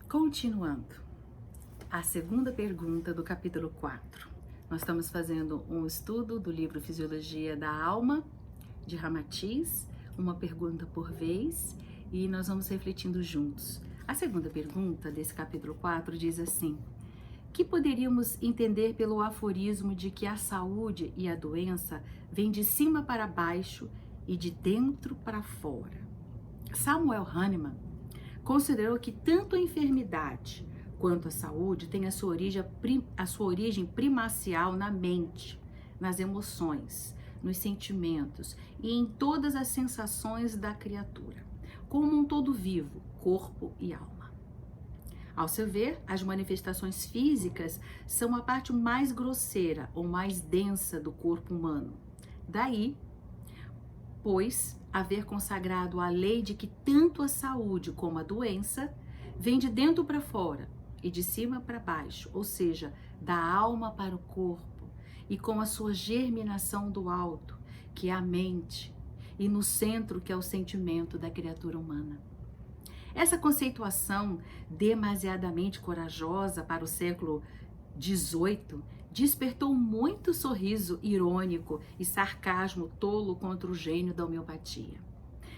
Continuando, a segunda pergunta do capítulo 4. Nós estamos fazendo um estudo do livro Fisiologia da Alma, de Ramatiz, uma pergunta por vez, e nós vamos refletindo juntos. A segunda pergunta desse capítulo 4 diz assim: que poderíamos entender pelo aforismo de que a saúde e a doença vêm de cima para baixo e de dentro para fora? Samuel Hahnemann considerou que tanto a enfermidade quanto a saúde têm a sua origem primacial na mente, nas emoções, nos sentimentos e em todas as sensações da criatura, como um todo vivo, corpo e alma. Ao seu ver, as manifestações físicas são a parte mais grosseira ou mais densa do corpo humano. Daí, pois, haver consagrado a lei de que tanto a saúde como a doença vem de dentro para fora e de cima para baixo, ou seja, da alma para o corpo, e com a sua germinação do alto, que é a mente, e no centro, que é o sentimento da criatura humana. Essa conceituação demasiadamente corajosa para o século XVIII despertou muito sorriso irônico e sarcasmo tolo contra o gênio da homeopatia.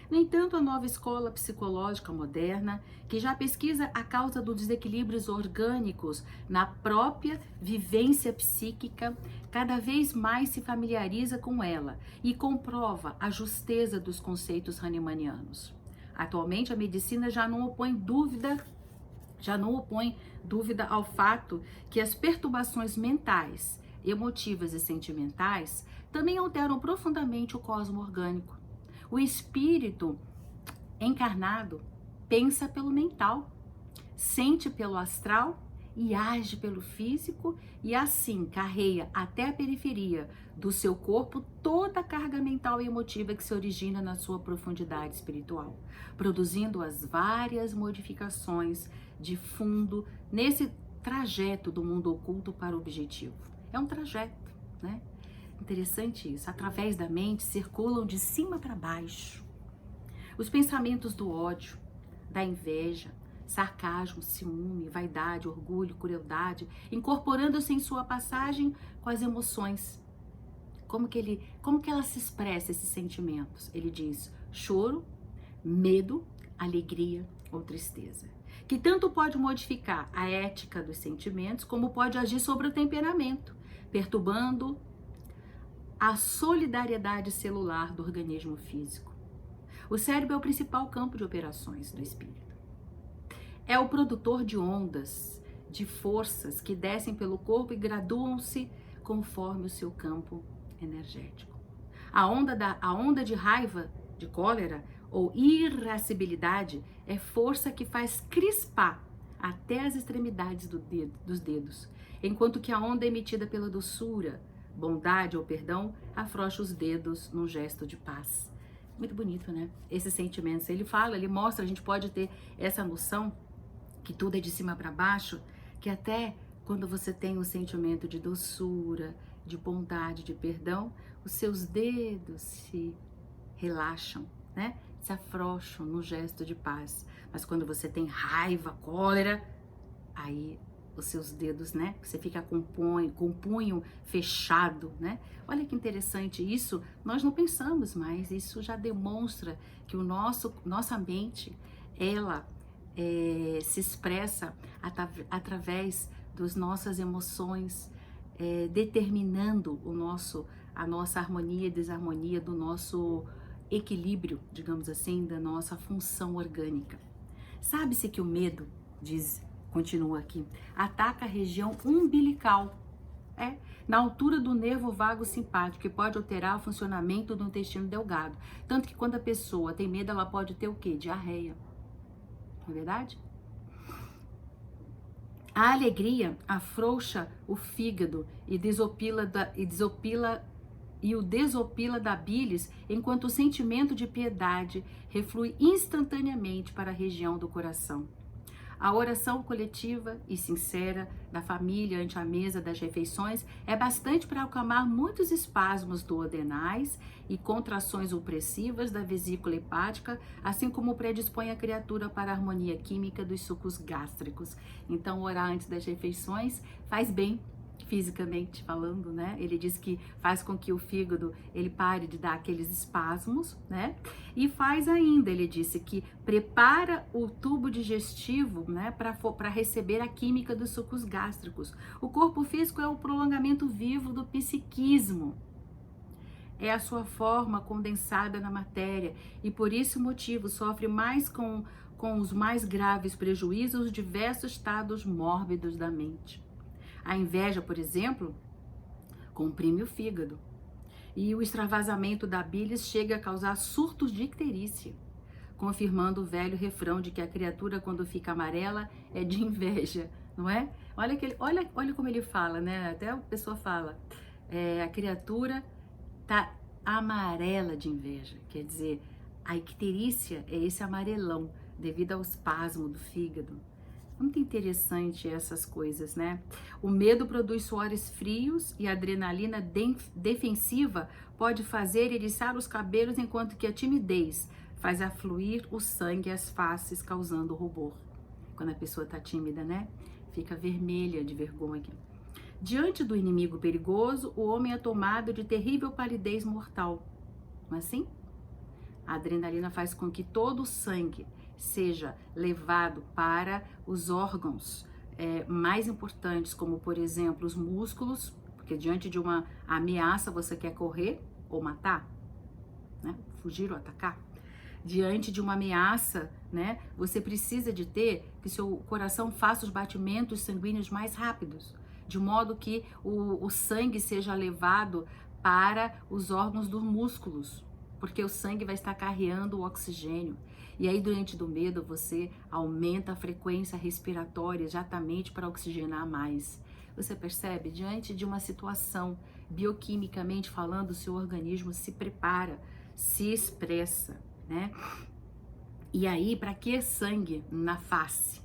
No entanto, a nova escola psicológica moderna, que já pesquisa a causa dos desequilíbrios orgânicos na própria vivência psíquica, cada vez mais se familiariza com ela e comprova a justeza dos conceitos hahnemannianos. Atualmente, a medicina já não opõe dúvida ao fato que as perturbações mentais, emotivas e sentimentais também alteram profundamente o cosmo orgânico. O espírito encarnado pensa pelo mental, sente pelo astral e age pelo físico, e assim carrega até a periferia do seu corpo toda a carga mental e emotiva que se origina na sua profundidade espiritual, produzindo as várias modificações de fundo nesse trajeto do mundo oculto para o objetivo. É um trajeto, né? Interessante isso. Através da mente circulam de cima para baixo os pensamentos do ódio, da inveja, sarcasmo, ciúme, vaidade, orgulho, crueldade, incorporando-se em sua passagem com as emoções. Como que ela se expressa, esses sentimentos? Ele diz: choro, medo, alegria ou tristeza, que tanto pode modificar a ética dos sentimentos, como pode agir sobre o temperamento, perturbando a solidariedade celular do organismo físico. O cérebro é o principal campo de operações do espírito. É o produtor de ondas, de forças que descem pelo corpo e graduam-se conforme o seu campo energético. A onda de raiva, de cólera ou irascibilidade é força que faz crispar até as extremidades dos dedos, enquanto que a onda emitida pela doçura, bondade ou perdão afrouxa os dedos num gesto de paz. Muito bonito, né? Esses sentimentos. Ele mostra, a gente pode ter essa noção que tudo é de cima para baixo, que até quando você tem um sentimento de doçura, de bondade, de perdão, os seus dedos se relaxam, né? Se afrouxam no gesto de paz. Mas quando você tem raiva, cólera, aí os seus dedos, né? Você fica com o punho fechado, né? Olha que interessante isso. Nós não pensamos mais. Isso já demonstra que nossa mente, ela se expressa através das nossas emoções, determinando a nossa harmonia e desarmonia, do nosso equilíbrio, digamos assim, da nossa função orgânica. Sabe-se que o medo, continua aqui, ataca a região umbilical, na altura do nervo vago simpático, que pode alterar o funcionamento do intestino delgado. Tanto que quando a pessoa tem medo, ela pode ter o quê? Diarreia. Não é verdade? A alegria afrouxa o fígado e o desopila da bilis, enquanto o sentimento de piedade reflui instantaneamente para a região do coração. A oração coletiva e sincera da família ante a mesa das refeições é bastante para acalmar muitos espasmos duodenais e contrações opressivas da vesícula hepática, assim como predispõe a criatura para a harmonia química dos sucos gástricos. Então, orar antes das refeições faz bem, fisicamente falando, né? Ele diz que faz com que o fígado ele pare de dar aqueles espasmos, né? E faz ainda, ele disse que prepara o tubo digestivo, né, para receber a química dos sucos gástricos. O corpo físico é o prolongamento vivo do psiquismo. É a sua forma condensada na matéria e por esse motivo sofre mais com os mais graves prejuízos os diversos estados mórbidos da mente. A inveja, por exemplo, comprime o fígado. E o extravasamento da bilis chega a causar surtos de icterícia, confirmando o velho refrão de que a criatura, quando fica amarela, é de inveja, não é? Olha como ele fala, né? Até a pessoa fala, a criatura tá amarela de inveja. Quer dizer, a icterícia é esse amarelão, devido ao espasmo do fígado. Muito interessante essas coisas, né? O medo produz suores frios e a adrenalina defensiva pode fazer eriçar os cabelos, enquanto que a timidez faz afluir o sangue às faces, causando rubor. Quando a pessoa tá tímida, né? Fica vermelha de vergonha. Diante do inimigo perigoso, o homem é tomado de terrível palidez mortal. Não é assim? A adrenalina faz com que todo o sangue seja levado para os órgãos mais importantes, como por exemplo os músculos, porque diante de uma ameaça você quer correr ou matar, né? Fugir ou atacar. Diante de uma ameaça, né, você precisa de ter que seu coração faça os batimentos sanguíneos mais rápidos, de modo que o sangue seja levado para os órgãos dos músculos, porque o sangue vai estar carregando o oxigênio. E aí, diante do medo, você aumenta a frequência respiratória exatamente para oxigenar mais. Você percebe? Diante de uma situação, bioquimicamente falando, o seu organismo se prepara, se expressa, né? E aí, para que sangue na face?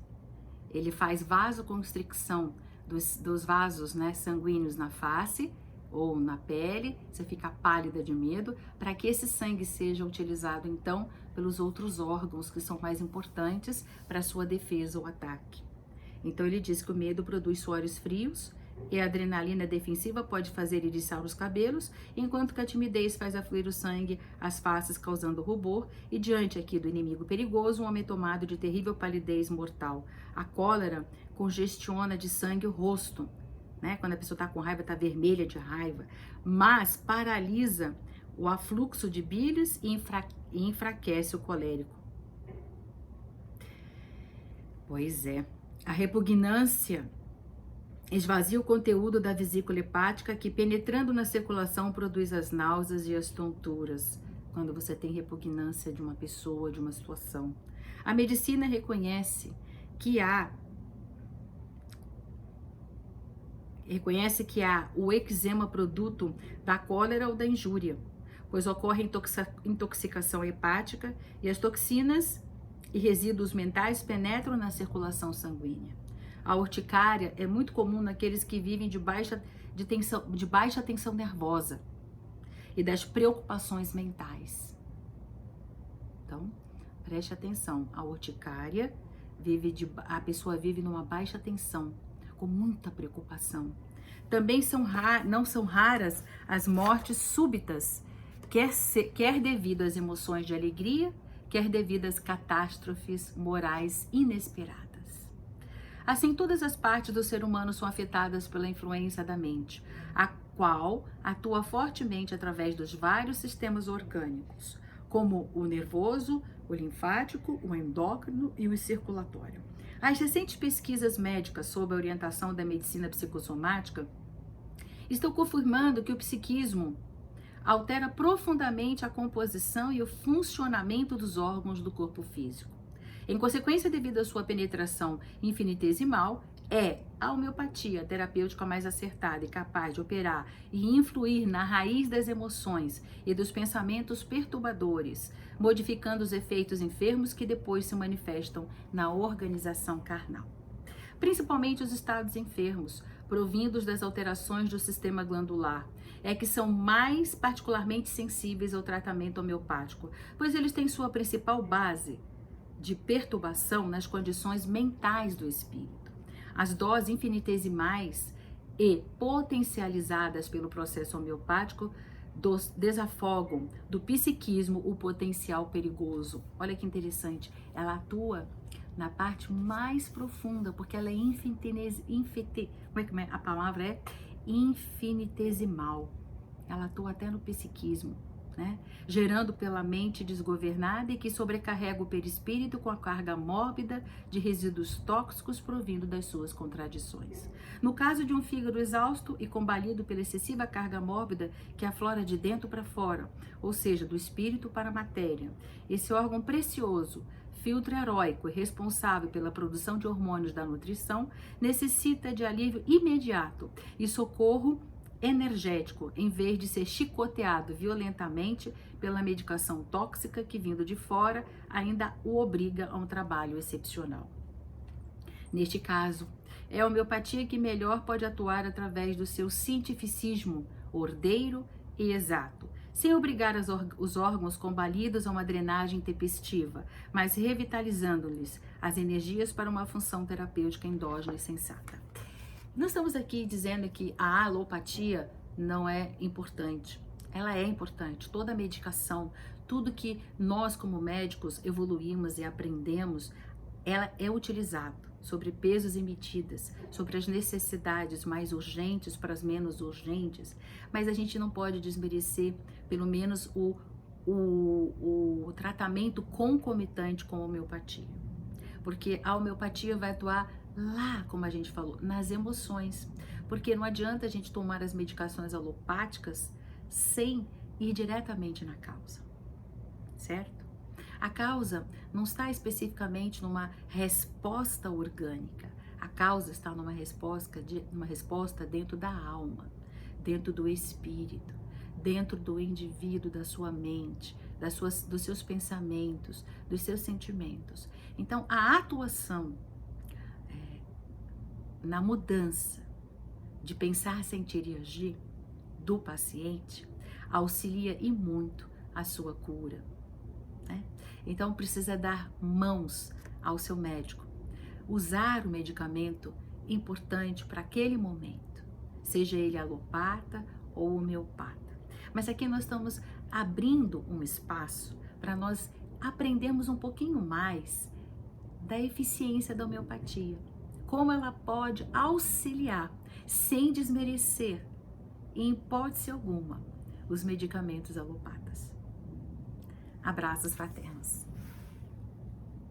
Ele faz vasoconstricção dos vasos, né, sanguíneos na face ou na pele, você fica pálida de medo, para que esse sangue seja utilizado então pelos outros órgãos que são mais importantes para a sua defesa ou ataque. Então ele diz que o medo produz suores frios e a adrenalina defensiva pode fazer eriçar os cabelos, enquanto que a timidez faz afluir o sangue às faces, causando rubor, e diante aqui do inimigo perigoso, um homem tomado de terrível palidez mortal. A cólera congestiona de sangue o rosto, né? Quando a pessoa está com raiva, está vermelha de raiva, mas paralisa o afluxo de bilis e enfraquece o colérico. Pois é, a repugnância esvazia o conteúdo da vesícula hepática, que penetrando na circulação produz as náuseas e as tonturas, quando você tem repugnância de uma pessoa, de uma situação. A medicina reconhece que há o eczema produto da cólera ou da injúria, pois ocorre intoxicação hepática e as toxinas e resíduos mentais penetram na circulação sanguínea. A urticária é muito comum naqueles que vivem de baixa tensão nervosa e das preocupações mentais. Então, preste atenção. A urticária a pessoa vive numa baixa tensão, com muita preocupação. Também não são raras as mortes súbitas, quer devido às emoções de alegria, quer devido às catástrofes morais inesperadas. Assim, todas as partes do ser humano são afetadas pela influência da mente, a qual atua fortemente através dos vários sistemas orgânicos, como o nervoso, o linfático, o endócrino e o circulatório. As recentes pesquisas médicas sob a orientação da medicina psicossomática estão confirmando que o psiquismo altera profundamente a composição e o funcionamento dos órgãos do corpo físico. Em consequência, devido à sua penetração infinitesimal, É a homeopatia, a terapêutica mais acertada e capaz de operar e influir na raiz das emoções e dos pensamentos perturbadores, modificando os efeitos enfermos que depois se manifestam na organização carnal. Principalmente os estados enfermos, provindos das alterações do sistema glandular, é que são mais particularmente sensíveis ao tratamento homeopático, pois eles têm sua principal base de perturbação nas condições mentais do espírito. As doses infinitesimais e potencializadas pelo processo homeopático desafogam do psiquismo o potencial perigoso. Olha que interessante, ela atua na parte mais profunda, porque ela é a palavra é infinitesimal. Ela atua até no psiquismo, né? Gerando pela mente desgovernada e que sobrecarrega o perispírito com a carga mórbida de resíduos tóxicos provindo das suas contradições. No caso de um fígado exausto e combalido pela excessiva carga mórbida que aflora de dentro para fora, ou seja, do espírito para a matéria, esse órgão precioso, filtro heróico e responsável pela produção de hormônios da nutrição, necessita de alívio imediato e socorro energético, em vez de ser chicoteado violentamente pela medicação tóxica que, vindo de fora, ainda o obriga a um trabalho excepcional. Neste caso, é a homeopatia que melhor pode atuar através do seu cientificismo ordeiro e exato, sem obrigar os órgãos combalidos a uma drenagem tempestiva, mas revitalizando-lhes as energias para uma função terapêutica endógena e sensata. Nós estamos aqui dizendo que a alopatia não é importante. Ela é importante. Toda medicação, tudo que nós como médicos evoluímos e aprendemos, ela é utilizado sobre pesos e medidas, sobre as necessidades mais urgentes para as menos urgentes, mas a gente não pode desmerecer pelo menos o tratamento concomitante com a homeopatia, porque a homeopatia vai atuar lá, como a gente falou, nas emoções, porque não adianta a gente tomar as medicações alopáticas sem ir diretamente na causa, certo? A causa não está especificamente numa resposta orgânica, a causa está numa resposta dentro da alma, dentro do espírito, dentro do indivíduo, da sua mente, dos seus pensamentos, dos seus sentimentos. Então, a atuação na mudança de pensar, sentir e agir do paciente auxilia e muito a sua cura, né? Então precisa dar mãos ao seu médico, usar o medicamento importante para aquele momento, seja ele alopata ou homeopata. Mas aqui nós estamos abrindo um espaço para nós aprendermos um pouquinho mais da eficiência da homeopatia, como ela pode auxiliar, sem desmerecer, em hipótese alguma, os medicamentos alopatas. Abraços fraternos.